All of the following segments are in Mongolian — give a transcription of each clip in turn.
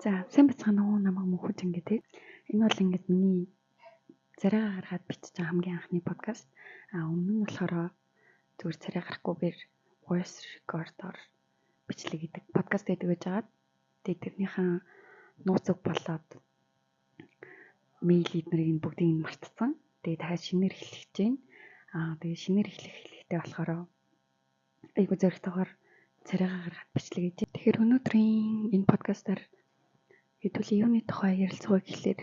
За, сайн бацгаана уу намайг мөнхөж ингээд. Энэ бол ингээд миний царайгаа гаргаад бичиж байгаа хамгийн анхны подкаст. Өмнө нь болохоор зүгээр царай гарахгүйгээр voice recorder бичлэг гэдэг подкаст гэдэг байж байгаа. Тэгээд тэрнийхэн нууцыг болоод мэйл эднэрийг бүгдийг мартцсан. Тэгээд дахиад шинээр эхлэх гэж байна. Тэгээд шинээр эхлэхдээ болохоор айгуу зөрөгтэйгээр царайгаа гаргаад бичлэг хийж. Тэгэхээр өнөөдрийн энэ подкастаар хэдүүл юуны тухай ярилцах вэ гэхлээр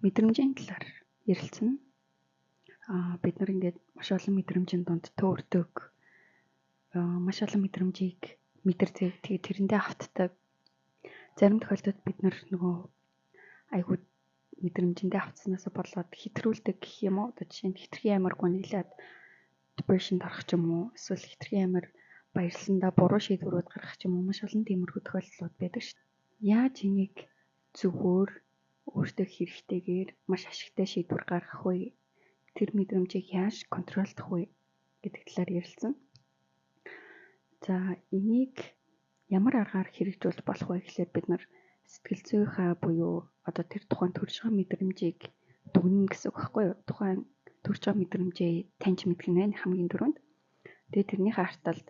мэдрэмжийн талаар ярилцсан. Бид нар ингээд маш олон мэдрэмжийн дунд төөрдөг. Маш олон мэдрэмжийг мэдэрдэг. Тэгээд тэрэндээ автдаг. Зарим тохиолдолд бид нар нөгөө айгуу мэдрэмжиндээ автснаас болоод хэтрүүлдэг гэх юм уу? Жишээ нь хитрхи амар гонилаад depression орох ч юм уу? Эсвэл хитрхи амар баярлсандаа буруу шийдвэрүүд гаргах ч юм уу? Маш олон тиймэрхүү тохиолдлууд байдаг шүү дээ. Яаж энийг зүгээр өөртөө хэрэгтэйгээр маш ашигтай шийдвэр гаргах вэ? Тэр мэдрэмжийг яаж контролдох вэ гэдэг талаар ярилцсан. За, энийг ямар аргаар хэрэгжүүлж болох вэ гэхлээр бид нар сэтгэл зүйнхаа буюу одоо тэр тухайн төрж байгаа мэдрэмжийг дүгнэнэ гэсэн үг байхгүй юу? Тухайн төрж байгаа мэдрэмжээ таньж мэдэх нь байна хамгийн түрүүнд. Тэгээд тэрнийхээ арталд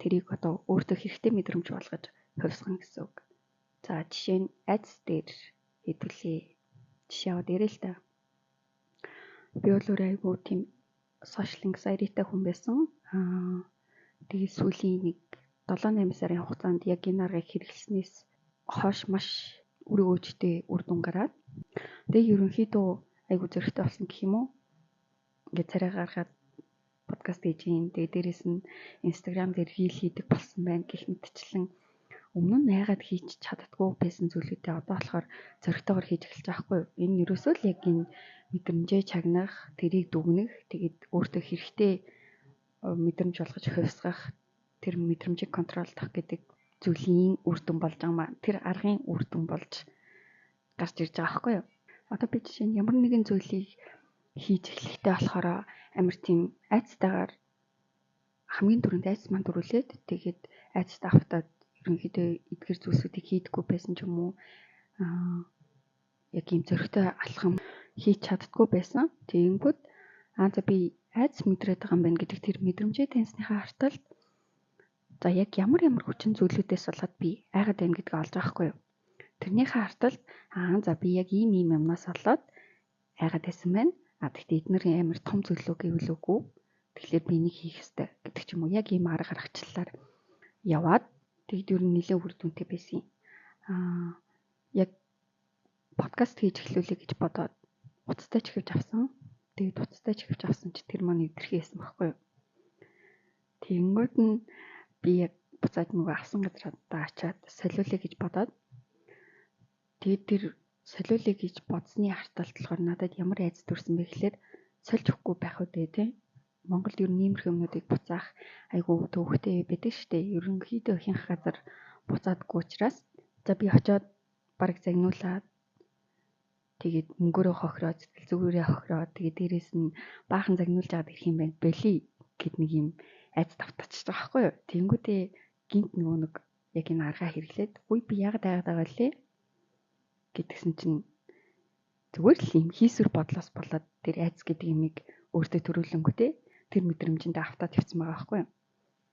тэрийг одоо өөртөө хэрэгтэй мэдрэмж болгож хувьсгана гэсэн үг. За, жишээ нь айдас дээр хэдүүлээ. Жишээ аваад ярил л да. Би бол айгуу тийм social anxiety-тэй хүн байсан. Тэгээд сүүлийн нэг 7-8 сарын хугацаанд яг энэ аргыг хэрэглэснээс хойш маш үр өгөөжтэй үр дүн гараад. Тэгээд ерөнхийдөө айгуу зөрөгтэй болсон гэх юм уу? Ингээд царай гаргаад подкаст хийж юм. Тэгээд дээрэс нь Instagram дээр reel хийдэг болсон байна гэх мэтчлэн өмнө нь найгаад хийж чаддаггүй байсан зүйлүүдээ одоо болохоор зөрөгтэйгээр хийж эхэлж байгаа хгүй юу? Энэ ерөөсөө л яг энэ мэдрэмжээ чагнах, тэрийг дүгнэх, тэгээд өөртөө хэрэгтэй мэдрэмж болгож хувьсгах, тэр мэдрэмжийг контролдох гэдэг зүйлийн үр дүн болж байгаа маа. Тэр аргын үр дүн болж гарч ирж байгаа хгүй юу? Одоо би жишээ нь ямар нэгэн зүйлийг хийж эхлэхдээ болохоор амар тийм айцтайгаар хамгийн түрүүнд айц маань дөрүүлээд тэгээд айцтай автаад ерөнхийдөө эдгээр зүйлсүүдийг хийдэггүй байсан ч юм уу? Яг юм зөрөгтэй алхам хийж чаддаггүй байсан. Тэгэнгүүт за би айц мэдрээд байгаа юм байна гэдэг тэр мэдрэмжээ таньсныхаа арталд за яг ямар хүчин зүйлүүдээс болоод би айгаад байна гэдгийг олж байгаа хгүй юу? Тэрнийхээ арталд за би яг ийм юмнаас болоод айгаад байсан байна. Гэхдээ эднэрийн амар том зүйлөө гэвэл үгүй. Тэгэхээр би энийг хийх ёстой гэдэг ч юм уу? Яг ийм арга гаргачлалаар яваад тэгэд ер нь нэлээд үр дүнтэй байсан юм. Яг подкаст хийж эхлүүлэе гэж бодоод уцтай ч ихвч авсан. Тэгээд уцтай ч ихвч авсан чи тэр маань өвдөрхий байсан байхгүй юу? Тэгэнгүүт нь би яг буцаад нөгөө авсан газраа очиад солиулъя гэж бодоод тэгээд тэр солиулъя гэж бодсны арталт болохоор надад ямар айц төрсэн бэ гэхлээр сольж өгөхгүй байх үдэ тий. Монголд ер нь иймэрхүү юмнуудыг буцаах айгүй төвөгтэй байдаг шүү дээ. Ерөнхийдөө ихэнх газар буцаадгүй учраас за би очиод бараг загнуулаад тэгээд мөнгөөрөө хохироод сэтгэл зүгээрээ хохироод тэгээд дээрэс нь баахан загнуулж аваад ирэх юм байна. Боли гэд нэг юм айц тавтачих байгаа байхгүй юу? Тэнгүүтээ гинт нөгөө нэг яг энэ аргаа хэрэглээд үгүй би яагаад айгаад байгаа лээ гэдгсэн чинь зүгээр л юм хийсвэр бодлоос болоод тэр айц гэдэг юмыг өөртөө төрүүлэнгүүтээ тэр мэдрэмжиндээ автаад явцсан байгаа байхгүй юу?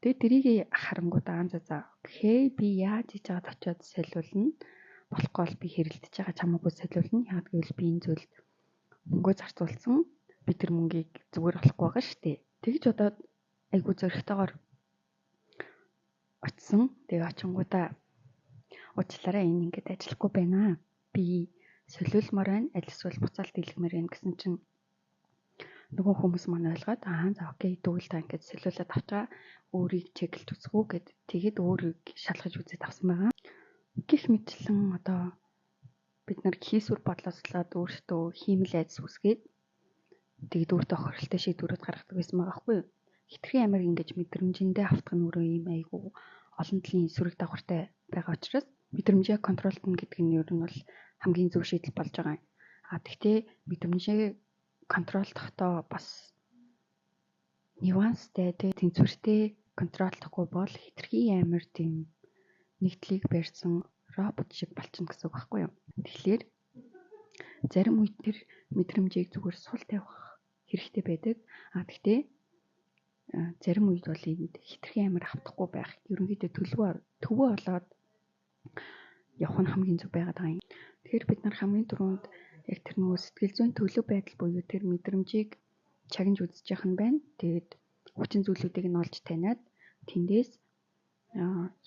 Тэгээд тэрийг харангуудаа за окей би яаж хийж байгаад очиод солиулна. Болохгүй бол би хэрэлдэж байгаа чамаагүй солиулна. Яг гэвэл би энэ зүйлд мөнгөө зарцуулсан. Би тэр мөнгийг зүгээр болохгүй байгаа шүү дээ. Тэгж удаад айгуу зөрөгтэйгээр очсон. Тэгээ очингуудаа уучлаарай энэ ингээд ажиллахгүй байна. Би солиулмаар байна. Аль эсвэл буцаалт дэлгэмээр байна гэсэн чинь нөгөө хүмүүс маань ойлгоод за окей дүүл та ингээд солиулаад авчаа өөрийг чеклж үзгүү гэд тэгээд өөрийг шалгаж үзээд авсан байгаа. Гэх мэтлэн одоо бид нар хийсвэр бодлоослоод өөртөө хиймэл айдас үсгээд тэгээд өөртөө хорилтой шийдвэрүүд гаргадаг байсан байгаа байхгүй юу? Хитрхи амар ингэж мэдрэмжиндээ автах нь өөрөө юм айгүй олон талын сөрөг дагавартай байгаа учраас мэдрэмжээ контролдно гэдэг нь ер нь бол хамгийн зөв шийдэл болж байгаа юм. Тэгтээ мэдрэмжээ контролдохдоо бас нюанстай тэнцвэртэй контролдохгүй бол хитрхи амар тийм нэгдлийг барьсан робот шиг болчихно гэсэн үг байхгүй юу? Тэгэхээр зарим үед тэр мэдрэмжийг зүгээр сул тавих хэрэгтэй байдаг. Гэхдээ зарим үед бол энд хитрхи амар автахгүй байх. Ерөнхийдөө төвөө болоод явах нь хамгийн зөв байгаад байгаа юм. Тэгэхээр бид нар хамгийн түрүүнд яг тэр нөгөө сэтгэл зүйн төлөв байдал буюу тэр мэдрэмжийг чагнаж үзэж явах нь байна. Тэгээд хүчин зүйлүүдийг нь олж таниад тэндээс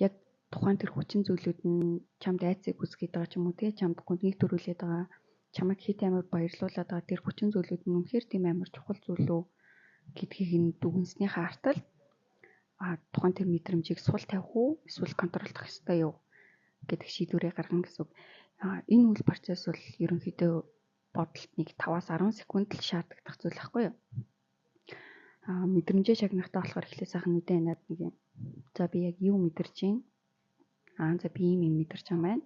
яг тухайн тэр хүчин зүйлүүд нь чамд айцыг үсгээд байгаа ч юм уу те чамд гүнийг төрүүлээд байгаа чамайг хит амар баярлуулад байгаа тэр хүчин зүйлүүд нь үнэхээр тийм амар чухал зүйл үү гэдгийг нь дүгнснийхаа артал тухайн тэр мэдрэмжийг сул тавих уу эсвэл контролдох ёстой юу гэдэг шийдвэрээ гаргана гэсэн үг. Энэ үйл процесс бол ерөнхийдөө бодолд нэг 5-аас 10 секунд л шаарддаг зүйл байхгүй юу? Мэдрэмжээ шагнахтаа болохоор эхлээ сайхан үдэ ханаад нэг юм. За би яг юу мэдэрч байна? За би ийм мэдэрч байгаа юм байна.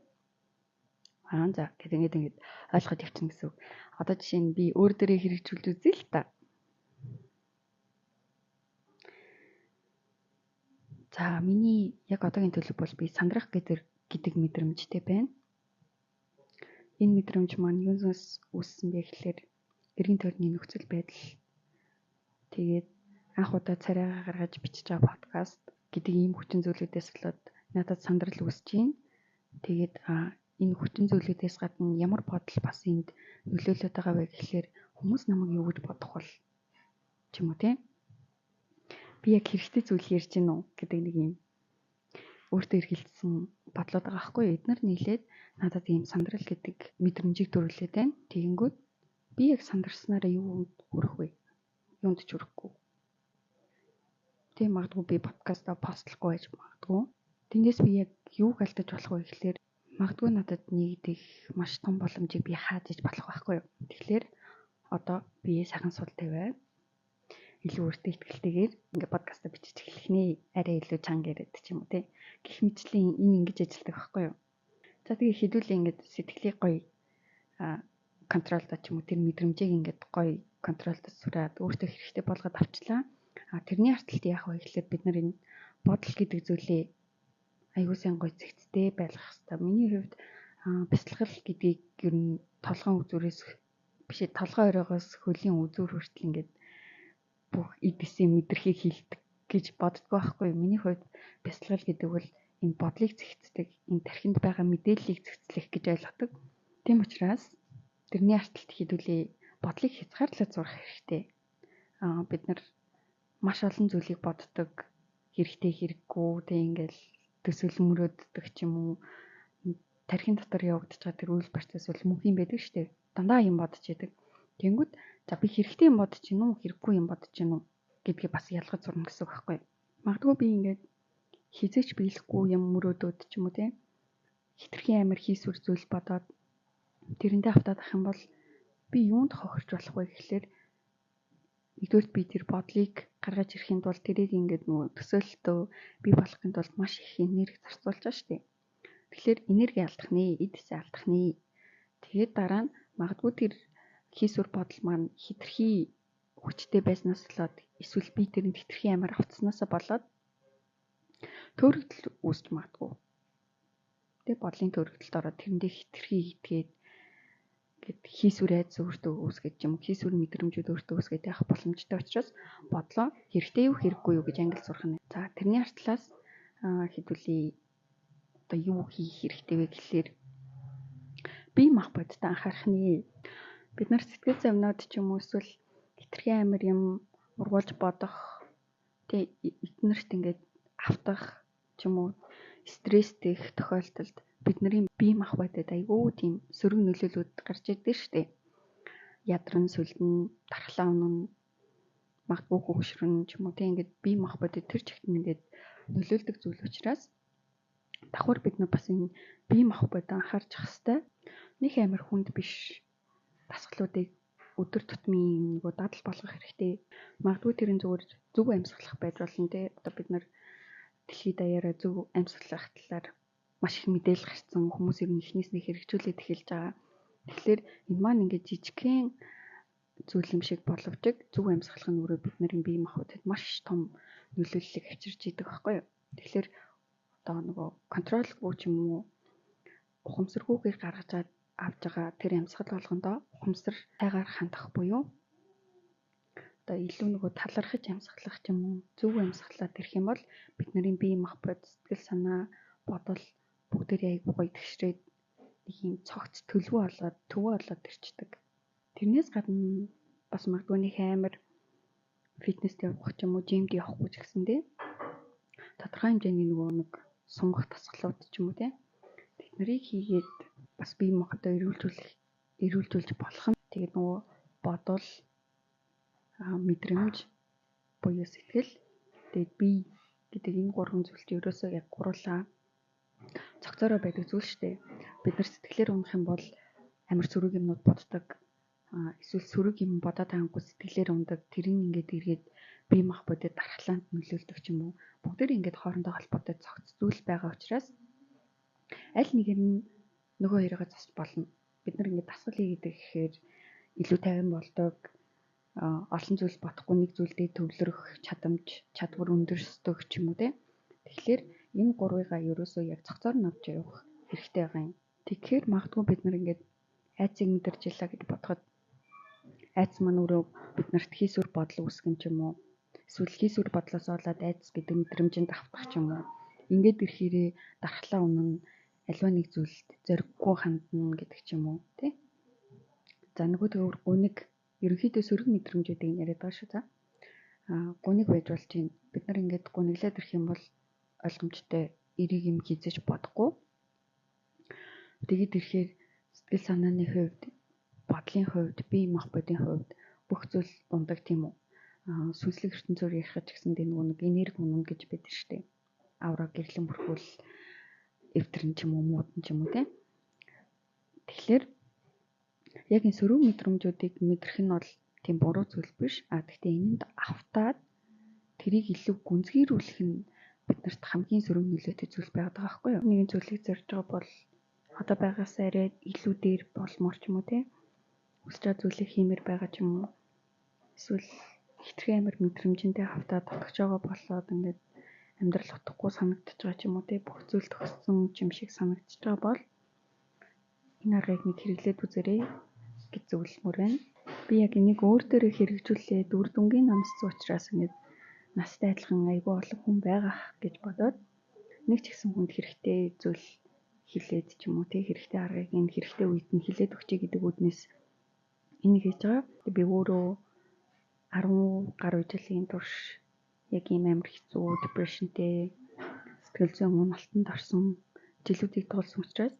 За ингээд ойлгоод явчихна гэсэн үг. Одоо жишээ нь би өөр дөрөө хэрэгжүүлж үзье л та. За миний яг одоогийн төлөв бол би сандрах гэдэг мэдрэмжтэй байна. Энэ мэдрэмж маань юунаас үүссэн бэ гэхээр эргэн тойрны нөхцөл байдал. Тэгээд анх удаа царайгаа гаргаж бичиж байгаа подкаст гэдэг ийм хүчин зүйлүүдээс болоод надад сандрал үүсэж байна. Тэгээд энэ хүчин зүйлүүдээс гадна ямар бодол бас энд нөлөөлөд байгаа вэ гэхээр хүмүүс намайг юу гэж бодох бол ч юм уу тийм. Би яг хэрэгтэй зүйл ярьж гин үү гэдэг нэг юм өөртөө эргэлзсэн бодлоод байгаа байхгүй юу? Эдгээр нийлээд надад ийм сандрал гэдэг мэдрэмжийг төрүүлээд байна. Тэгэнгүүт би яг сандарснараа юунд хүрэх вэ? Юунд ч хүрэхгүй. Тийм магадгүй би подкастаа постлохгүй байж магадгүй. Тэндээс би яг юуг алдаж болох вэ гэхээр магадгүй надад нэгдэх маш том боломжийг би хааж иж болох байхгүй юу? Тэгэхээр одоо би сайхан сул тавиад илүү өөртөө ихтэйгээр ингээ подкаста бичиж эхлэх нэ арай илүү чанга яриад ч юм уу те гэх мэтлийн энэ ингэж ажилтдаг байхгүй юу. За тэгээ хэдүүлээ ингээд сэтгэлийг гоё контролдоо ч юм уу тэр мэдрэмжийг ингээд гоё контролдож сураад өөртөө хэрэгтэй болгоод авчлаа. Тэрний арталт яах вэ гэхэлээ бид нар энэ бодол гэдэг зүйлээ аягүй сайн гоё зэгцтэй байлгах хэрэгтэй. Миний хувьд бясалгал гэдгийг ер нь толгойн үзүүрээс биш толгой оройгоос хөлийн үзүүр хүртэл ингээд бүх эдгэсийн мэдрэхийг хилдэг гэж боддгоо байхгүй юу. Миний хувьд бясалгал гэдэг бол энэ бодлыг зэгцдэг, энэ тархинд байгаа мэдээллийг зэгцлэх гэж ойлгодог. Тийм учраас тэрний арталт хэдүүлээ бодлыг хязгаарлаад сурах хэрэгтэй. Бид нар маш олон зүйлийг боддог, хэрэгтэй хэрэггүй, тэг ингээл төсөөлмөрөөддөг ч юм уу. Тархин дотор явагдаж байгаа тэр үйл процесс бол мөнхийн байдаг шүү дээ. Дандаа юм бодож яадаг. Тэнгүүд за би хэрэгтэй юм бодож гин үү, хэрэггүй юм бодож гин үү гэдгийг бас ялгаж сурна гэсэн үг байхгүй юу. Магадгүй би ингээд хизээч биелэхгүй юм мөрөөдөөд ч юм уу те. Хитрхийн амир хийсвэр зүйл бодоод тэрэндээ автаад ах юм бол би юунд хохирч болох вэ гэхлээр нэгдүгээр би тэр бодлыг гаргаж ирэхийн тулд тэрийг ингээд нөгөө төсөөлөлтөө бий болгохын тулд маш их энерги зарцуулж байгаа шүү дээ. Тэгэхээр энерги алдах нэ, эдсээ алдах нэ. Тэгээд дараа нь магадгүй тэр хийсвэр бодол маань хитрхи хүчтэй байснаас болоод эсвэл би тэрэнд хитрхи амар автснаасаа болоод төрөгдөл үүсч магадгүй. Тэгээ бодлын төрөгдөлд ороод тэрэндээ хитрхи итгээд гэд хийсвэр айдас өөртөө үүсгэж юм хийсвэр мэдрэмжүүд өөртөө үүсгэж явах боломжтой учраас бодлоо хэрэгтэй юу хэрэггүй юу гэж англи сурах нь. За тэрний артлаас хэдүүлээ одоо юу хийх хэрэгтэй вэ гэхлээр бие мах бодтой анхаарах нэ. Бид нар сэтгэл зүйнод ч юм уу эсвэл хитрхи амир юм ургуулж бодох тэг эднэрт ингээд автах ч юм уу стресстэй их тохиолдолд бидний бие мах бодод айгүй тийм сөрөг нөлөөлөлүүд гарч ирдэг шүү дээ. Ядран сүлдэн, дархлаа унах, магадгүй хөвгшрөн ч юм уу тийм ингээд бие мах бодод тэр чигт ингээд нөлөөлдөг зүйл учраас давхар бид нар бас энэ бие мах бодод анхаарч ах хэвээр нэг амир хүнд биш дасгалуудыг өдөр тутмын нөгөө дадал болгох хэрэгтэй. Магадгүй тэрэн зүгээр зөв амьсгалах байж болно те. Одоо бид нар дэлхийд даяараа зөв амьсгалах талаар маш их мэдээлэл гарсан хүмүүс ер нь эхнээс нь хэрэгжүүлээд эхэлж байгаа. Тэгэхээр энэ маань ингээд жижигхэн зүйл юм шиг боловч зөв амьсгалах нь өөрөө бидний бие махбодод маш том нөлөөллийг авчирч идэг байхгүй юу. Тэгэхээр одоо нөгөө контролгүй ч юм уу ухамсаргүйгээр гаргаж авж байгаа тэр амьсгал болгондоо ухамсар тайгаар хандах буюу одоо илүү нөгөө талархаж амьсгалах ч юм уу зөв амьсгалаад ирэх юм бол бидний бие махбод сэтгэл санаа бодол бүгдээрээ айгүй гоё тэгшрээд нэг юм цогц төлөвөө болоод ирчдэг. Тэрнээс гадна бас магадгүй нэг амар фитнест явах ч юм уу жимд явахгүй ч гэсэндээ тодорхой хэмжээний нөгөө нэг сунгах дасгалууд ч юм уу те тэднийг хийгээд бас бие махбодоо эрүүлжүүлж болох нь тэгээд нөгөө бодол мэдрэмж буюу сэтгэл тэгээд бие гэдэг энэ гурван зүйл чинь ерөөсөө яг гурлаа цогцороо байдаг зүйл шүү дээ. Бид нар сэтгэлээр унах юм бол амар сөрөг юмнууд боддог. Эсвэл сөрөг юм бодоод хангахгүй сэтгэлээр ундаг. Тэр нь ингээд эргээд бие махбодод дархлаанд нөлөөлдөг ч юм уу. Бүгдээр ингээд хоорондоо холбоотой цогц зүйл байгаа учраас аль нэгээр нь нөгөө хоёроо засч болно. Бид нар ингээд дасгал хийгээд ирэхээр илүү тайван болдог. Олон зүйл бодохгүй нэг зүйлдээ төвлөрөх чадвар өндөрсдөг ч юм уу те. Тэгэхээр энэ гурвыгаа ерөөсөө яг цогцоор нь авч явах хэрэгтэй байгаа юм. Тэгэхээр магадгүй бид нар ингээд айцыг мэдэрч ялла гэж бодоход айц маань өөрөө биднэрт хийсвэр бодол үүсгэн ч юм уу. Эсвэл хийсвэр бодлоос болоод айц гэдэг мэдрэмжинд автах ч юм уу. Ингээд ирэхээрээ дархлаа өмнө аливаа нэг зүйлд зориггүй хандна гэдэг ч юм уу тий. За нөгөө төгөр гуниг ерөнхийдөө сөрөг мэдрэмжүүдийг яриад байгаа шүү за. Гуниг байж болж чинь бид нар ингээд гуниглаад ирэх юм бол ойлгомжтой эрийг юм хийжэж бодохгүй. Тэгээд ирэхээр сэтгэл санааны хувьд, бодлын хувьд, бие махбодын хувьд бүх зүйл ундаг тийм үү. Сүнслэг ертөнцөөр ярих гэсэндээ нөгөө нэг энерги үнэн гэж байдаг шүү дээ. Авра гэрлэн бүрхүүл эвдэрн ч юм уу, муудан ч юм уу те. Тэгэхээр яг энэ сөрөг мэдрэмжүүдийг мэдрэх нь бол тийм буруу зүйл биш. Гэхдээ энэнд автаад тэрийг илүү гүнзгийрүүлэх нь биднэрт хамгийн сөрөг нөлөөтэй зүйл байгаад байгаа байхгүй юу? Нэгэн зүйлийг зорж байгаа бол одоо байгаасаа арай илүү дээр болмоор ч юм уу те. Хүсэж байгаа зүйлийг хиймээр байгаа ч юм уу. Эсвэл хитрхи амар мэдрэмжинтэй автаад татгаж байгаа болоод ингээд амьдрал утгагүй санагдчихж байгаа ч юм уу те. Бүх зүйл төгссөн юм шиг санагдчихж байгаа бол энэ аргыг нэг хэрэглээд үзээрэй гэж зөвлөмөр байна. Би яг энийг өөр дээрээ хэрэгжүүлээд үр дүнгийн намсцсан учраас ингээд настай адилхан айгүй олон хүн байгаа гэж бодоод нэг ч гэсэн хүнд хэрэгтэй зүйл хилээд ч юм уу те хэрэгтэй аргыг энэ хэрэгтэй үед нь хилээд өгчэй гэдэг үднэс энэ хийж байгаа. Би өөрөө 10 гаруй жилийн турш яг ийм амар хэцүү депрешнтэй сэтгэл зүйн уналтанд орсон жилүүдийг туулсан учраас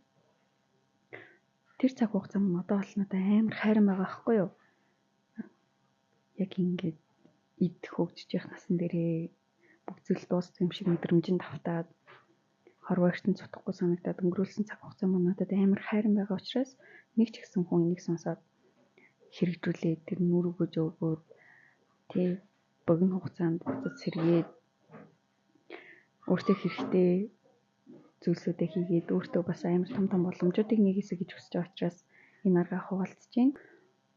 тэр цаг хугацаа мань одоо бол надад амар хайран байгаа байхгүй юу? Яг ингээд идэх хөгжиж явах насан дээрээ бүх зүйл дууссан юм шиг мэдрэмжинд автаад хорвоо ертөнц цутахгүй санагдаад өнгөрүүлсэн цаг хугацаа мань надад амар хайран байгаа учраас нэг ч гэсэн хүн энийг сонсоод хэрэгжүүлээд тэр нүр өгөж өгөөд тий богино хугацаанд буцаж сэргээд өөртөө хэрэгтэй зүйлсүүдээ хийгээд өөртөө бас амар том боломжуудыг нэгээсэ гэж хүсэж байгаа учраас энэ аргаа хуваалцаж байна.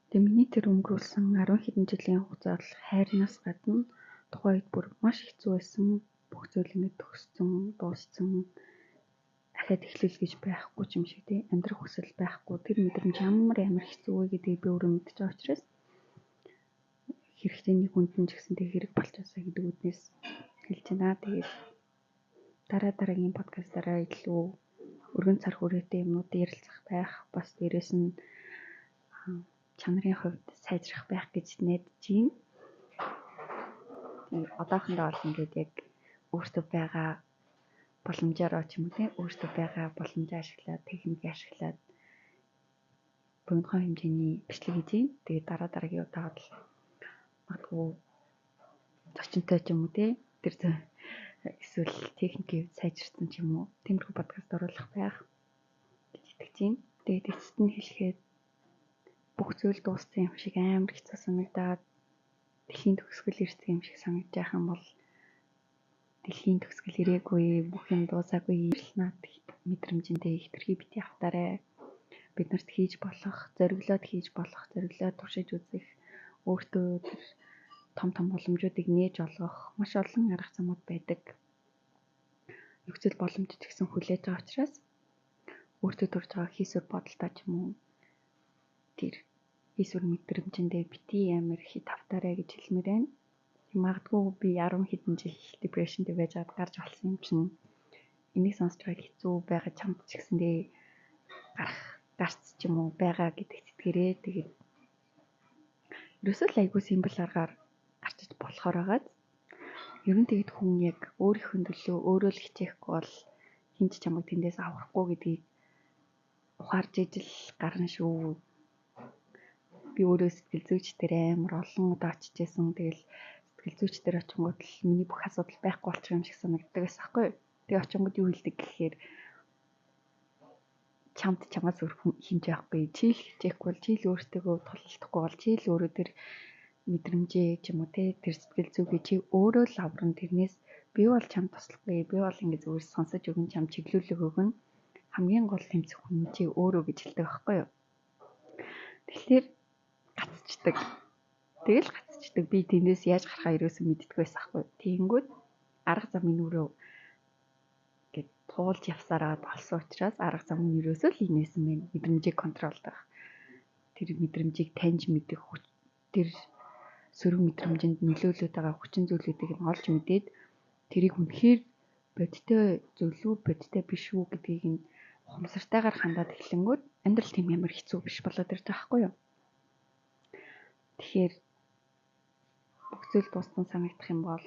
Тэгээ миний тэр өнгөрүүлсэн 10 хэдэн жилийн хугацаа бол хайрнаас гадна тухайн үед бүр маш хэцүү байсан. Бүх зүйл ингээд төгссөн, дууссан. Ахаад эхлэл гэж байхгүй ч юм шиг тий амьдрах хүсэл байхгүй. Тэр мэдрэмж ямар хэцүү вэ гэдгийг би өөрөө мэдчихэж байгаа учраас хэрэгтэй нэг хүндэн ч гэсэнтэй хэрэг болчихсоо гэдэг үднээс хэлж байна. Тэгээд дараагийн подкастаараа илүү өргөн цар хүрээтэй юмнууд ярилцах байх. Бас дээрэс нь чанарын хувьд сайжрах байх гэж найдаж байна. Одоохондоо бол ингээд яг өөртөө байгаа боломжоор ч юм уу тийм өөртөө байгаа боломжоо ашиглаад техник ашиглаад богинохон хэмжээний бичлэг хийж байна. Тэгээд дараагийн удаад л магадгүй зочинтой ч юм уу тийм тэр эсвэл техникийг сайжирсан ч юм уу тиймэрхүү подкаст оруулах байх гэж итгэж байна. Тэгээд эцэст нь хэлэхэд бүх зүйл дууссан юм шиг амар хэцүү санагдаад дэлхийн төгсгөл ирсэн юм шиг санагдаж байх юм бол дэлхийн төгсгөл ирээгүй бүх юм дуусаагүй наад мэдрэмжиндээ хитрхи бити автаарай. Биднэрт хийж болох, зориглоод туршиж үзэх, өөртөө тэр том боломжуудыг нээж олгох маш олон арга замууд байдаг. Нөхцөл боломжтой гэсэн хүлээж байгаа учраас өөртөө төрж байгаа хийсвэр бодолтой ч юм уу тэр хийсвэр мэдрэмжэндээ бити амар их тавтаарай гэж хэлмээр байна. Магадгүй би 10 хэдэн жил депрешнтэй байж байгаад гарч болсон юм чинь энийг сонсож байгаа хэцүү байгаа чамд ч гэсэндээ гарц ч юм уу байгаа гэдэг сэтгэрээ тэгээд ерөөсөө л айгүй симбл аргаар гарчиж болохоор байгаа. Ер нь тэгэд хүн яг өөрийнхөө төлөө өөрөө л хичээхгүй бол хинч чамайг тэндээс аврахгүй гэдгийг ухаарж ижил гарна шүү. Би өөрөө сэтгэл зүйчдэр амар олон удаа очиж байсан. Тэгэл сэтгэл зүйчдэр очингууд л миний бүх асуудал байхгүй болчих юм шиг санагддаг байсан байхгүй юу? Тэгээ очингууд юу хэлдэг гэхээр чамаас өөр хинж байхгүй. Чи л хичээхгүй бол чи л өөртөө тулалдахгүй бол чи л өөрөө тэр мэдрэмжээ ч юм уу те тэр сэтгэл зүгээ чи өөрөө л аврам тэрнээс би бол чам туслахгүй. Би бол ингэ зүгээр сонсож өгөн чам чиглүүлэг өгөн хамгийн гол тэмцэх хүн чи өөрөө гэж хэлдэг байхгүй юу? Тэгэхээр гацчдаг. Тэгэл гацчдаг. Би тэндээс яаж гарахаа ерөөсөө мэддэг байсан байхгүй. Тэгэнгүүт арга замын өрөө гэд туулж явсараа болсон учраас арга зам нь ерөөсөө л инээсэн байна. Мэдрэмжийг контролдох. Тэр мэдрэмжийг таньж мэдэх тэр сөрөг мэдрэмжинд нөлөөлөд байгаа хүчин зүйлүүдийг нь олж мэдээд тэрийг үнэхээр бодиттой зүйл үү, бодиттой биш үү гэдгийг нь ухамсартайгаар хандаад эхлэнгүүт амьдрал тийм ямар хэцүү биш болоод ирж байгаа байхгүй юу? Тэгэхээр бүх зүйл дуустан санагдах юм бол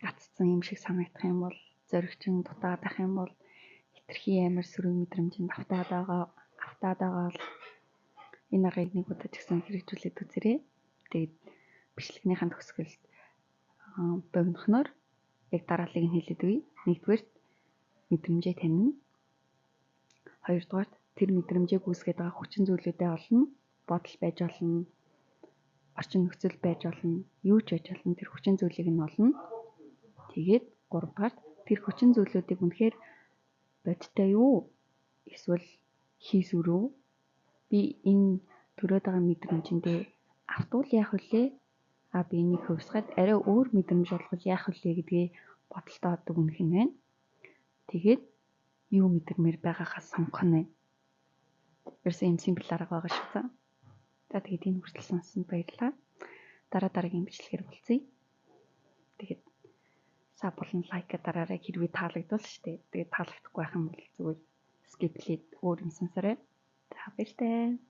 гаццсан юм шиг санагдах юм бол зоригчин дутаад ах юм бол хитрхи амар сөрөг мэдрэмжинд автаад байгаа л энэ аргыг нэг удаа ч гэсэн хэрэгжүүлээд үзээрэй. Тэгээд бичлэгнийхэн төгсгөлд богинохноор яг дарааллыг нь хэлээд үе. Нэгдүгээр мэдрэмжээ танина. Хоёрдугаар тэр мэдрэмжээг үүсгэж байгаа хүчин зүйлүүдээ олно. Бодол байж болно. Орчин нөхцөл байж болно. Юу ч байж болно. Тэр хүчин зүйлийг нь олно. Тэгээд гуравдугаар тэр хүчин зүйлүүдийг үнэхээр бодиттой юу? Эсвэл хийсвэр үү? Би энэ төрөөд байгаа мэдрэмжиндээ автвал яах вүлээ? Би энийг хувьсгаад арай өөр мэдрэмж олгож яах вүлээ гэдгээ бодолтой оддог үнэх юм байна. Тэгээд юу мэдэрмээр байгаагаас сонгох нь байна. Ерөөсөө юм симпл арга байгаа шүү дээ. За тэгээд энэ хүртэл сонссонд баярлалаа. Дараагийн бичлэгээр уулзъя. Тэгээд саб болон лайк дараарай хэрвээ таалагдвал шүү дээ. Тэгээд таалагдахгүй байх юм бол зүгээр скиплээд өөр юм сонсорой. За баяртай.